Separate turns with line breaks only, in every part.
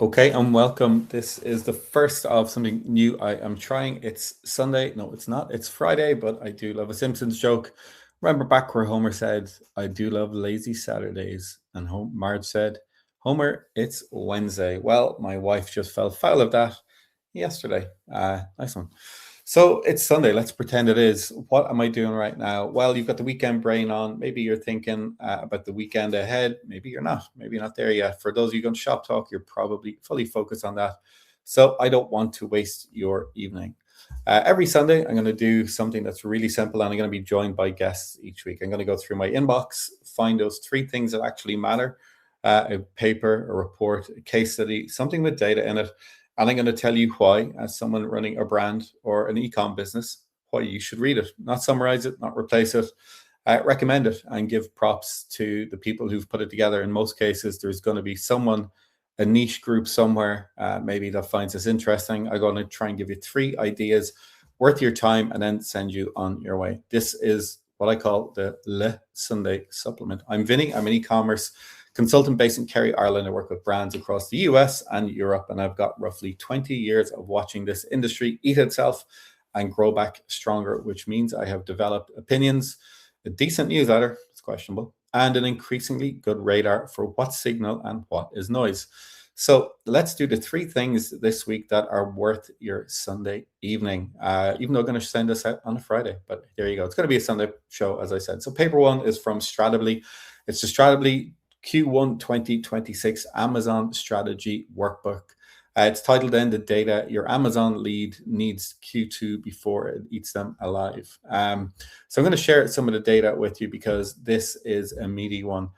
Okay, and welcome. This is the first of something new I am trying. It's Sunday. No, it's not. It's Friday, but I do love a Simpsons joke. Remember back where Homer said, I do love lazy Saturdays. And Marge said, Homer, it's Wednesday. Well, my wife just fell foul of that yesterday. Nice one. So it's Sunday. Let's pretend it is. What am I doing right now? Well, you've got the weekend brain on. Maybe you're thinking about the weekend ahead. Maybe you're not. Maybe you're not there yet. For those of you going to Shop Talk, you're probably fully focused on that. So I don't want to waste your evening. Every Sunday, I'm going to do something that's really simple, and I'm going to be joined by guests each week. I'm going to go through my inbox, find those three things that actually matter: a paper, a report, a case study, something with data in it. And I'm going to tell you why, as someone running a brand or an e-com business, why you should read it, not summarize it, not replace it, recommend it, and give props to the people who've put it together. In most cases, there's going to be someone, a niche group somewhere, maybe that finds this interesting. I'm going to try and give you three ideas worth your time and then send you on your way. This is what I call the Le Sunday supplement. I'm Vinny. I'm an e-commerce consultant based in Kerry, Ireland. I work with brands across the US and Europe, and I've got roughly 20 years of watching this industry eat itself and grow back stronger, which means I have developed opinions, a decent newsletter, it's questionable, and an increasingly good radar for what's signal and what is noise. So let's do the three things this week that are worth your Sunday evening. Even though I'm going to send this out on a Friday, but there you go. It's going to be a Sunday show, as I said. So paper one is from Stratably. It's the Stratably Q1 2026 Amazon Strategy Workbook. It's titled then The Data Your Amazon Lead Needs Q2 Before It Eats Them Alive. So I'm going to share some of the data with you because this is a meaty one.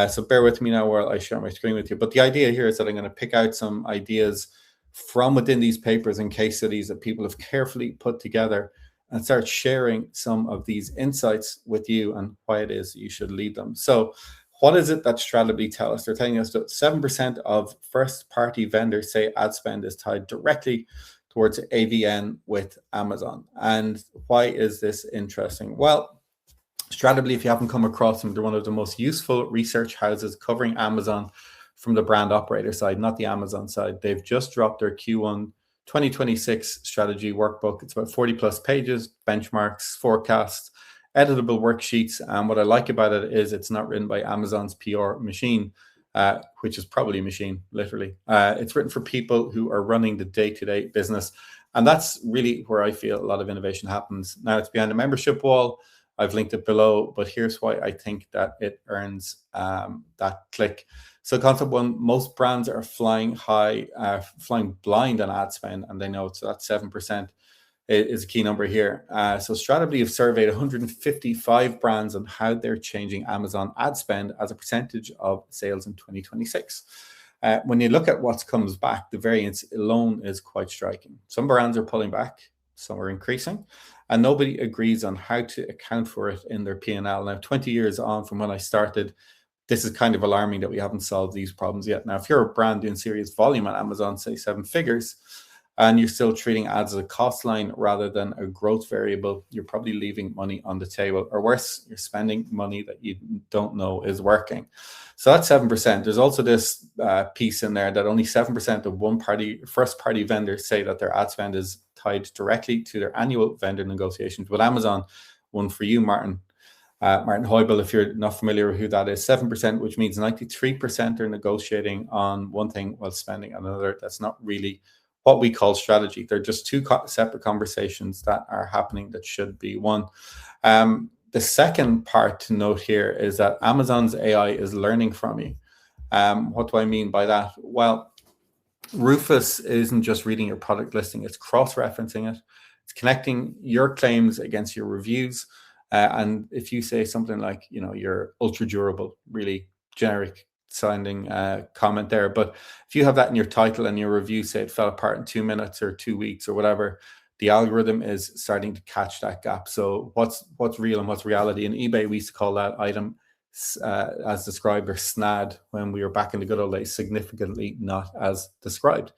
So bear with me now while I share my screen with you. But the idea here is that I'm going to pick out some ideas from within these papers and case studies that people have carefully put together and start sharing some of these insights with you and why it is you should lead them. So what is it that Stratably tell us? They're telling us that 7% of first-party vendors say ad spend is tied directly towards AVN with Amazon. And why is this interesting? Well, Stratably, if you haven't come across them, they're one of the most useful research houses covering Amazon from the brand operator side, not the Amazon side. They've just dropped their Q1 2026 strategy workbook. It's about 40 plus pages, benchmarks, forecasts, editable worksheets. And what I like about it is it's not written by Amazon's PR machine, which is probably a machine, literally. It's written for people who are running the day-to-day business. And that's really where I feel a lot of innovation happens. Now, it's behind a membership wall. I've linked it below, but here's why I think that it earns that click. So concept one, most brands are flying blind on ad spend, and they know it. So that's 7% is a key number here. So Stratably have surveyed 155 brands on how they're changing Amazon ad spend as a percentage of sales in 2026. When you look at what comes back, the variance alone is quite striking. Some brands are pulling back, some are increasing, and nobody agrees on how to account for it in their P&L. Now, 20 years on from when I started, this is kind of alarming that we haven't solved these problems yet. Now, if you're a brand doing serious volume on Amazon, say 7 figures, and you're still treating ads as a cost line rather than a growth variable, you're probably leaving money on the table. Or worse, you're spending money that you don't know is working. So that's 7%. There's also this piece in there that only 7% of first-party vendors say that their ad spend is tied directly to their annual vendor negotiations with Amazon. One for you, Martin. Martin Heubel, if you're not familiar with who that is, 7%, which means 93% are negotiating on one thing while spending on another. That's not really what we call strategy. They're just two separate conversations that are happening that should be one. The second part to note here is that Amazon's AI is learning from you. What do I mean by that? Well, Rufus isn't just reading your product listing, it's cross-referencing it. It's connecting your claims against your reviews. And if you say something like, you're ultra durable, really generic sounding comment there. But if you have that in your title and your review, say it fell apart in 2 minutes or 2 weeks or whatever, the algorithm is starting to catch that gap. So what's real and what's reality? In eBay, we used to call that item as described or SNAD when we were back in the good old days, significantly not as described.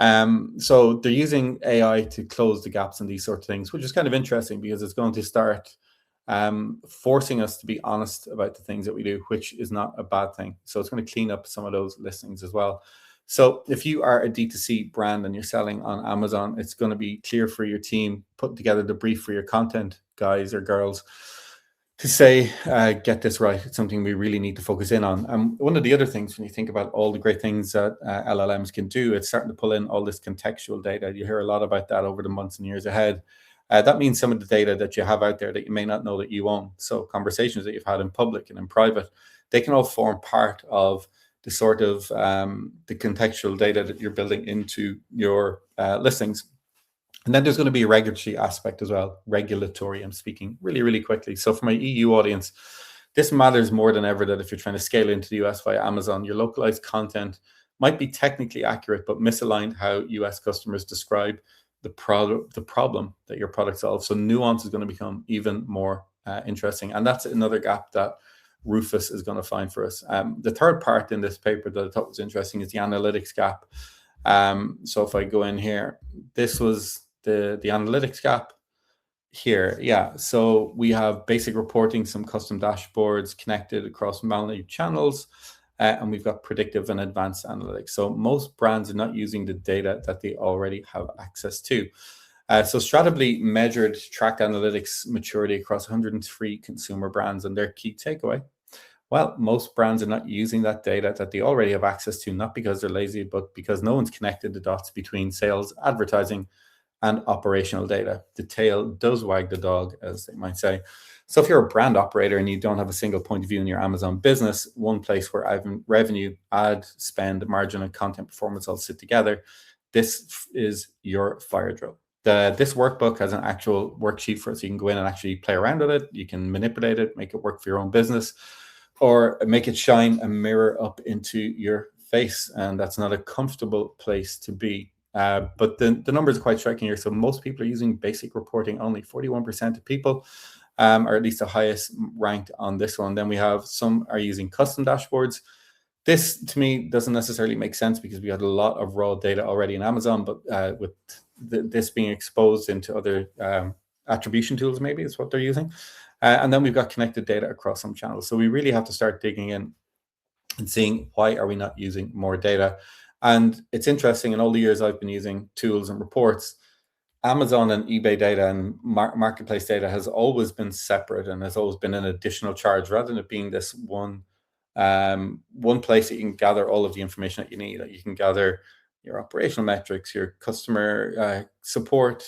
So they're using AI to close the gaps in these sort of things, which is kind of interesting because it's going to start forcing us to be honest about the things that we do, which is not a bad thing. So it's going to clean up some of those listings as well. So if you are a D2C brand and you're selling on Amazon, it's going to be clear for your team, put together the brief for your content guys or girls to say, get this right. It's something we really need to focus in on. And one of the other things, when you think about all the great things that LLMs can do, it's starting to pull in all this contextual data. You hear a lot about that over the months and years ahead. That means some of the data that you have out there that you may not know that you own. So conversations that you've had in public and in private, they can all form part of the sort of the contextual data that you're building into your listings. And then there's going to be a regulatory aspect as well. Regulatory, I'm speaking really, really quickly. So for my EU audience, this matters more than ever, that if you're trying to scale into the US via Amazon, your localized content might be technically accurate, but misaligned how US customers describe the problem that your product solves. So nuance is going to become even more interesting. And that's another gap that Rufus is going to find for us. The third part in this paper that I thought was interesting is the analytics gap. So if I go in here, this was the analytics gap here. Yeah, so we have basic reporting, some custom dashboards connected across multi-channels, and we've got predictive and advanced analytics. So most brands are not using the data that they already have access to. So Stratably measured tracked analytics maturity across 103 consumer brands, and their key takeaway: well, most brands are not using that data that they already have access to, not because they're lazy, but because no one's connected the dots between sales, advertising, and operational data. The tail does wag the dog, as they might say. So if you're a brand operator and you don't have a single point of view in your Amazon business, one place where revenue, ad spend, margin, and content performance all sit together, this is your fire drill. This workbook has an actual worksheet for it, so you can go in and actually play around with it. You can manipulate it, make it work for your own business, or make it shine a mirror up into your face. And that's not a comfortable place to be. But the numbers are quite striking here. So most people are using basic reporting only. 41% of people, or at least the highest ranked on this one. Then we have some are using custom dashboards. This, to me, doesn't necessarily make sense because we had a lot of raw data already in Amazon, but with this being exposed into other attribution tools, maybe is what they're using. And then we've got connected data across some channels. So we really have to start digging in and seeing, why are we not using more data? And it's interesting, in all the years I've been using tools and reports, Amazon and eBay data and marketplace data has always been separate and has always been an additional charge, rather than it being this one place that you can gather all of the information that you need. That you can gather your operational metrics, your customer support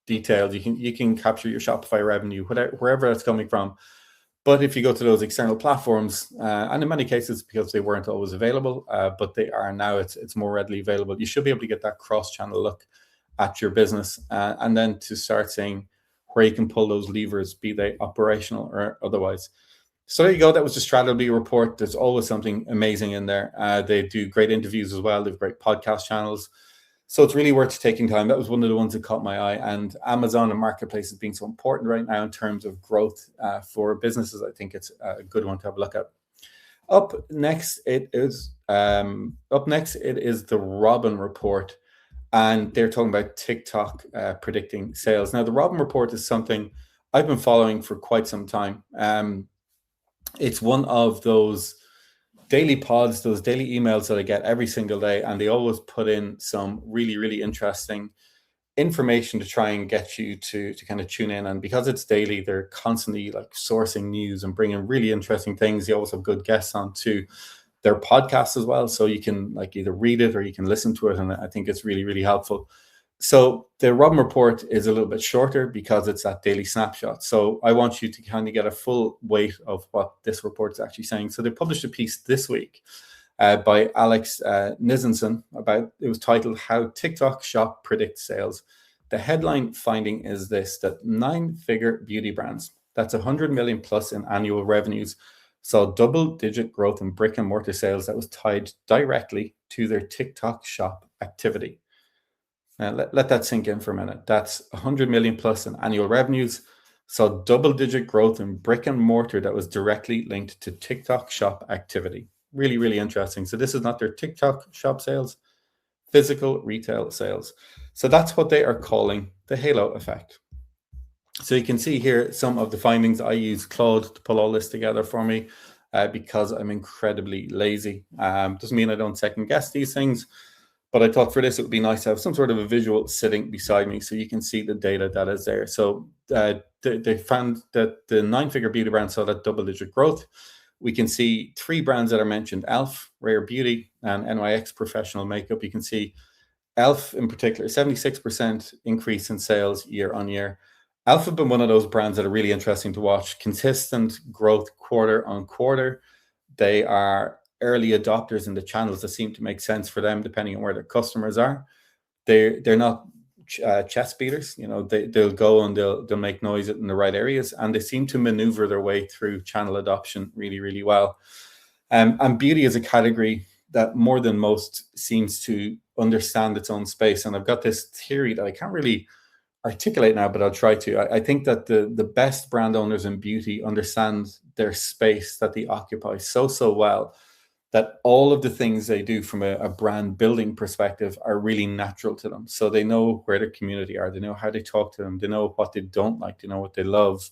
details. You can capture your Shopify revenue, wherever that's coming from. But if you go to those external platforms, and in many cases because they weren't always available, but they are now, it's more readily available. You should be able to get that cross-channel look at your business, and then to start saying where you can pull those levers, be they operational or otherwise. So there you go. That was the Stratably report. There's always something amazing in there. They do great interviews as well. They have great podcast channels. So it's really worth taking time. That was one of the ones that caught my eye. And Amazon and marketplaces being so important right now in terms of growth for businesses, I think it's a good one to have a look at. Up next, it is the Robin report, and they're talking about TikTok predicting sales. Now, the Robin report is something I've been following for quite some time. It's one of those daily pods, those daily emails that I get every single day, and they always put in some really, really interesting information to try and get you to kind of tune in. And because it's daily, they're constantly like sourcing news and bringing really interesting things. They always have good guests on to their podcast as well, so you can like either read it or you can listen to it, and I think it's really, really helpful. So the Robin report is a little bit shorter because it's that daily snapshot. So I want you to kind of get a full weight of what this report is actually saying. So they published a piece this week by Alex Nisenson about, it was titled "How TikTok Shop Predicts Sales." The headline finding is this: that 9-figure beauty brands, that's 100 million plus in annual revenues, saw double-digit growth in brick and mortar sales that was tied directly to their TikTok shop activity. Now, let that sink in for a minute. That's 100 million plus in annual revenues, saw double-digit growth in brick and mortar that was directly linked to TikTok shop activity. Really, really interesting. So this is not their TikTok shop sales, physical retail sales. So that's what they are calling the halo effect. So you can see here some of the findings. I use Claude to pull all this together for me. because I'm incredibly lazy. Doesn't mean I don't second guess these things, but I thought for this, it would be nice to have some sort of a visual sitting beside me so you can see the data that is there. So they found that the 9-figure beauty brand saw that double-digit growth. We can see 3 brands that are mentioned: Elf, Rare Beauty, and NYX Professional Makeup. You can see Elf in particular, 76% increase in sales year on year. Elf have been one of those brands that are really interesting to watch. Consistent growth quarter on quarter. They are early adopters in the channels that seem to make sense for them, depending on where their customers are. They're not chest beaters. They'll go and they'll make noise in the right areas, and they seem to maneuver their way through channel adoption really, really well. And beauty is a category that more than most seems to understand its own space. And I've got this theory that I can't really articulate now, but I'll try to. I think that the best brand owners in beauty understand their space that they occupy so well, that all of the things they do from a brand building perspective are really natural to them. So they know where their community are, they know how they talk to them, they know what they don't like, they know what they love,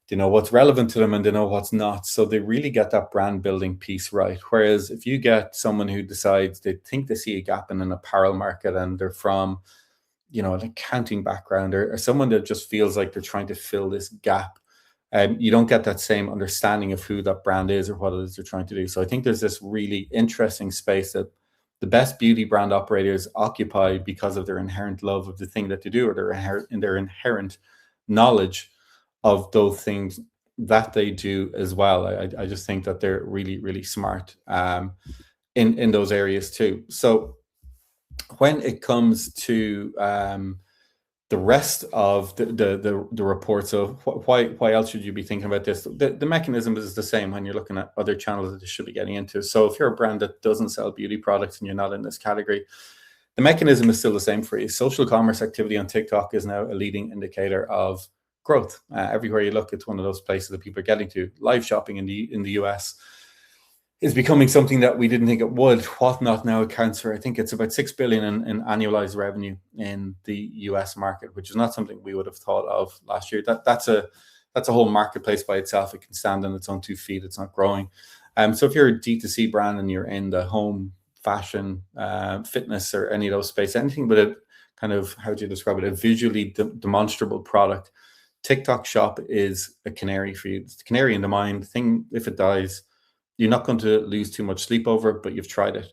they know what's relevant to them, and they know what's not. So they really get that brand building piece right. Whereas if you get someone who decides they think they see a gap in an apparel market and they're from an accounting background, or someone that just feels like they're trying to fill this gap, you don't get that same understanding of who that brand is or what it is they're trying to do. So I think there's this really interesting space that the best beauty brand operators occupy because of their inherent love of the thing that they do, or their inherent knowledge of those things that they do as well. I just think that they're really, really smart in those areas too. So when it comes to the rest of the reports of why else should you be thinking about this? The mechanism is the same when you're looking at other channels that you should be getting into. So if you're a brand that doesn't sell beauty products and you're not in this category, the mechanism is still the same for you. Social commerce activity on TikTok is now a leading indicator of growth. Everywhere you look, it's one of those places that people are getting to. Live shopping in the US is becoming something that we didn't think it would. Whatnot now accounts for, I think it's about $6 billion in annualized revenue in the US market, which is not something we would have thought of last year. That's a whole marketplace by itself. It can stand on its own 2 feet. It's not growing. So if you're a D2C brand and you're in the home, fashion, fitness, or any of those space, anything with a kind of, how do you describe it, a visually demonstrable product, TikTok Shop is a canary for you. It's the canary in the mine thing. If it dies, you're not going to lose too much sleep over it, but you've tried it.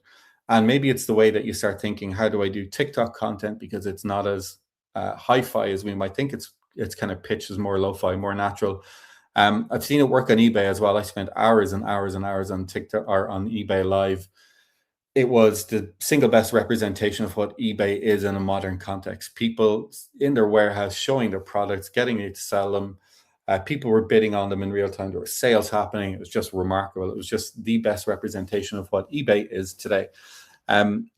And maybe it's the way that you start thinking, how do I do TikTok content? Because it's not as hi-fi as we might think. It's kind of pitched as more lo-fi, more natural. I've seen it work on eBay as well. I spent hours and hours and hours on TikTok or on eBay Live. It was the single best representation of what eBay is in a modern context. People in their warehouse showing their products, getting it to sell them. People were bidding on them in real time. There were sales happening. It was just remarkable. It was just the best representation of what eBay is today.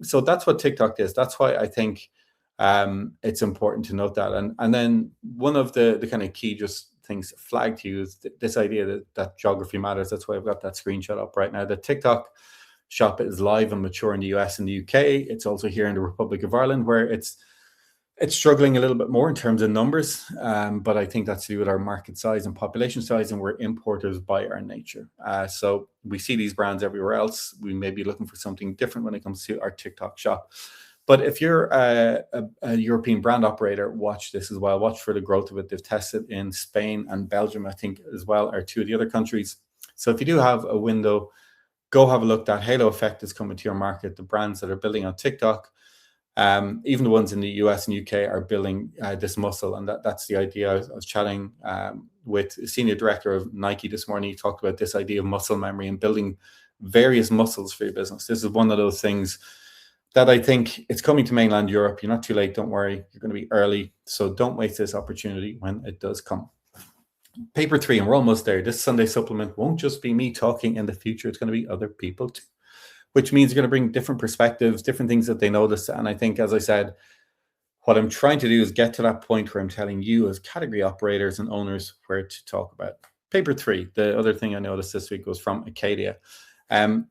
So that's what TikTok is. That's why I think it's important to note that. And then one of the kind of key just things flagged to you is this idea that geography matters. That's why I've got that screenshot up right now. The TikTok Shop is live and mature in the US and the UK. It's also here in the Republic of Ireland, where it's struggling a little bit more in terms of numbers, but I think that's to do with our market size and population size, and we're importers by our nature. So we see these brands everywhere else. We may be looking for something different when it comes to our TikTok Shop. But if you're a European brand operator, watch this as well. Watch for the growth of it. They've tested in Spain and Belgium, I think, as well, are 2 of the other countries. So if you do have a window, go have a look. That halo effect is coming to your market. The brands that are building on TikTok, even the ones in the US and UK, are building this muscle. And that's the idea. I was chatting with a senior director of Nike this morning. He talked about this idea of muscle memory and building various muscles for your business. This is one of those things that I think it's coming to mainland Europe. You're not too late. Don't worry. You're going to be early. So don't waste this opportunity when it does come. Paper 3, and we're almost there. This Sunday supplement won't just be me talking in the future. It's going to be other people too, which means you're going to bring different perspectives, different things that they notice. And I think, as I said, what I'm trying to do is get to that point where I'm telling you as category operators and owners where to talk about. Paper 3, the other thing I noticed this week was from Acadia. The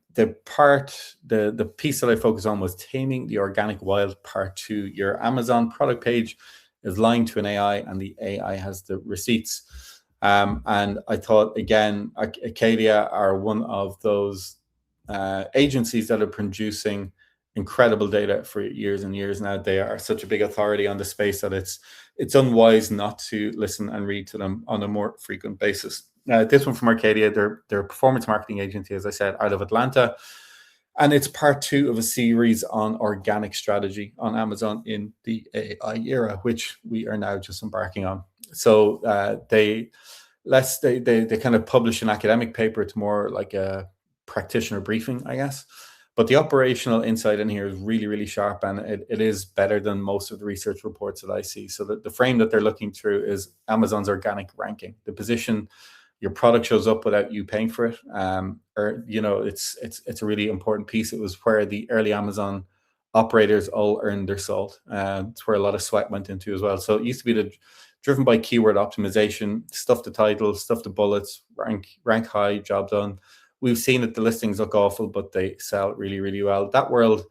piece that I focus on was taming the organic wild. Part 2. Your Amazon product page is lying to an AI, and the AI has the receipts. And I thought, again, Acadia are one of those agencies that are producing incredible data for years and years now. They are such a big authority on the space that it's unwise not to listen and read to them on a more frequent basis. This one from Arcadia, they're a performance marketing agency, as I said, out of Atlanta. And it's part 2 of a series on organic strategy on Amazon in the AI era, which we are now just embarking on. So they kind of publish an academic paper. It's more like a practitioner briefing, I guess. But the operational insight in here is really, really sharp, and it is better than most of the research reports that I see. So the frame that they're looking through is Amazon's organic ranking, the position your product shows up without you paying for it. It's a really important piece. It was where the early Amazon operators all earned their salt. It's where a lot of sweat went into as well. So it used to be driven by keyword optimization, stuff the titles, stuff the bullets, rank high, job done. We've seen that the listings look awful, but they sell really, really well. That world,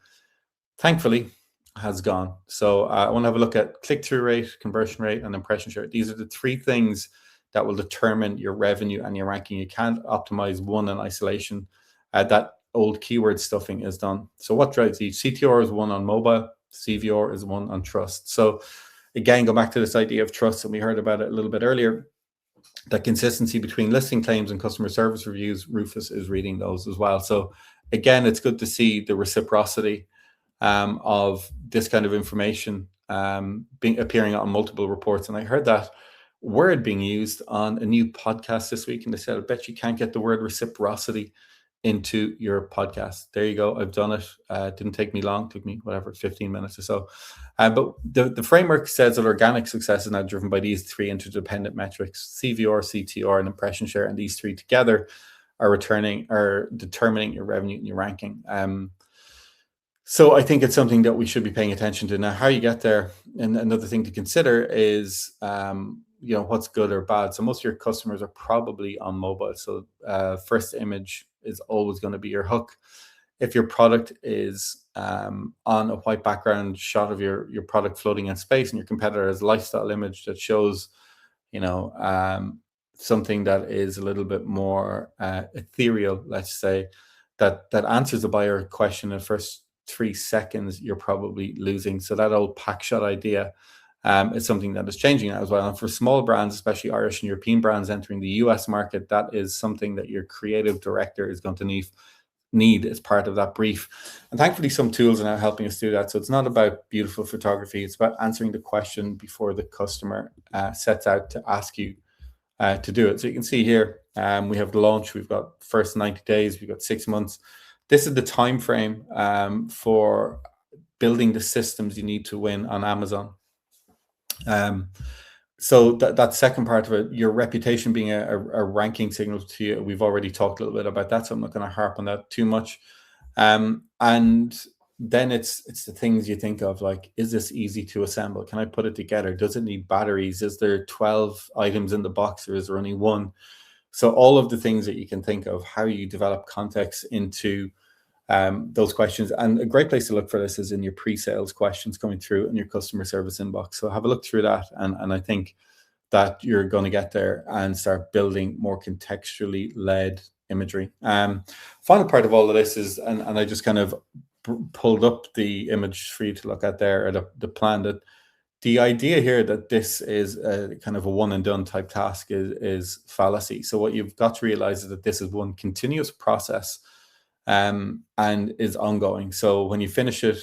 thankfully, has gone. So I want to have a look at click-through rate, conversion rate, and impression share. These are the 3 things that will determine your revenue and your ranking. You can't optimize one in isolation. That old keyword stuffing is done. So what drives each? CTR is 1 on mobile. CVR is 1 on trust. So again, go back to this idea of trust, and we heard about it a little bit earlier. That consistency between listing claims and customer service reviews, Rufus is reading those as well. So again, it's good to see the reciprocity of this kind of information appearing on multiple reports. And I heard that word being used on a new podcast this week, and they said, I bet you can't get the word reciprocity into your podcast. There you go. I've done it. It didn't take me long. It took me 15 minutes or so. But the framework says that organic success is now driven by these 3 interdependent metrics: CVR, CTR, and impression share. And these 3 together are determining your revenue and your ranking. So I think it's something that we should be paying attention to. Now, how you get there, and another thing to consider is what's good or bad. So most of your customers are probably on mobile. So first image is always going to be your hook. If your product is on a white background shot of your product floating in space, and your competitor has a lifestyle image that shows, something that is a little bit more ethereal, let's say, that answers the buyer question in the first 3 seconds, you're probably losing. So that old pack shot idea is something that is changing as well. And for small brands, especially Irish and European brands entering the US market, that is something that your creative director is going to need as part of that brief. And thankfully, some tools are now helping us do that. So it's not about beautiful photography. It's about answering the question before the customer sets out to ask you to do it. So you can see here, we have the launch. We've got first 90 days. We've got 6 months. This is the time frame for building the systems you need to win on Amazon. So that second part of it, your reputation being a ranking signal to you, we've already talked a little bit about that, so I'm not going to harp on that too much. And then it's the things you think of, like, is this easy to assemble? Can I put it together? Does it need batteries? Is there 12 items in the box, or is there only 1? So all of the things that you can think of, how you develop context into those questions. And a great place to look for this is in your pre-sales questions coming through in your customer service inbox. So have a look through that, and I think that you're going to get there and start building more contextually led imagery. Final part of all of this is, and I just kind of pulled up the image for you to look at there, or the plan, that the idea here that this is a kind of a one and done type task is fallacy. So what you've got to realize is that this is one continuous process and is ongoing. So when you finish it,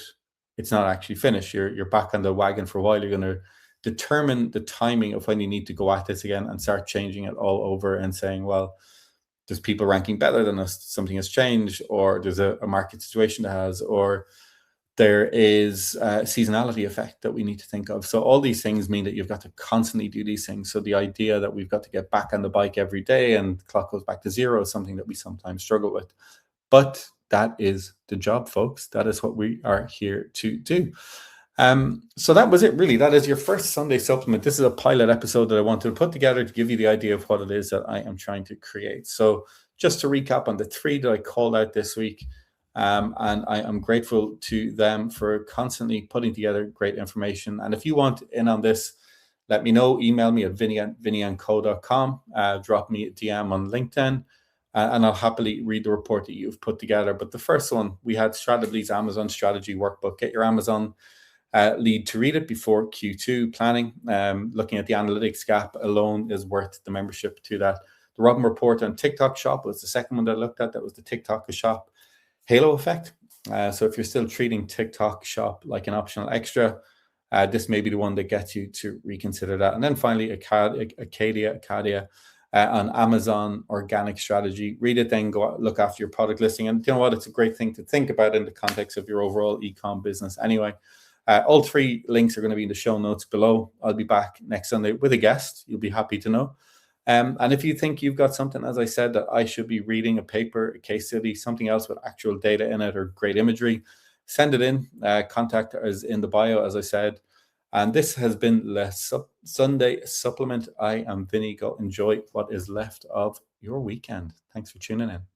it's not actually finished. You're back on the wagon for a while. You're going to determine the timing of when you need to go at this again and start changing it all over and saying, well, there's people ranking better than us, something has changed, or there's a market situation that has, or there is a seasonality effect that we need to think of. So all these things mean that you've got to constantly do these things. So the idea that we've got to get back on the bike every day and the clock goes back to zero is something that we sometimes struggle with. But that is the job, folks. That is what we are here to do. So that was it, really. That is your first Sunday supplement. This is a pilot episode that I wanted to put together to give you the idea of what it is that I am trying to create. So just to recap on the 3 that I called out this week, and I am grateful to them for constantly putting together great information. And if you want in on this, let me know. Email me at vinny@vinnyandco.com. Drop me a DM on LinkedIn, and I'll happily read the report that you've put together. But the first one, we had Stratedly's Amazon Strategy Workbook. Get your Amazon lead to read it before Q2 planning. Looking at the analytics gap alone is worth the membership to that. The Robin report on TikTok Shop was the second one that I looked at. That was the TikTok Shop halo effect. So if you're still treating TikTok Shop like an optional extra, this may be the one that gets you to reconsider that. And then finally, Acadia on Amazon organic strategy. Read it, then go look after your product listing. And you know what? It's a great thing to think about in the context of your overall e-com business anyway. All three links are going to be in the show notes below. I'll be back next Sunday with a guest. You'll be happy to know. And if you think you've got something, as I said, that I should be reading, a paper, a case study, something else with actual data in it or great imagery, send it in. Contact us in the bio, as I said. And this has been the Sunday Supplement. I am Vinny. Go enjoy what is left of your weekend. Thanks for tuning in.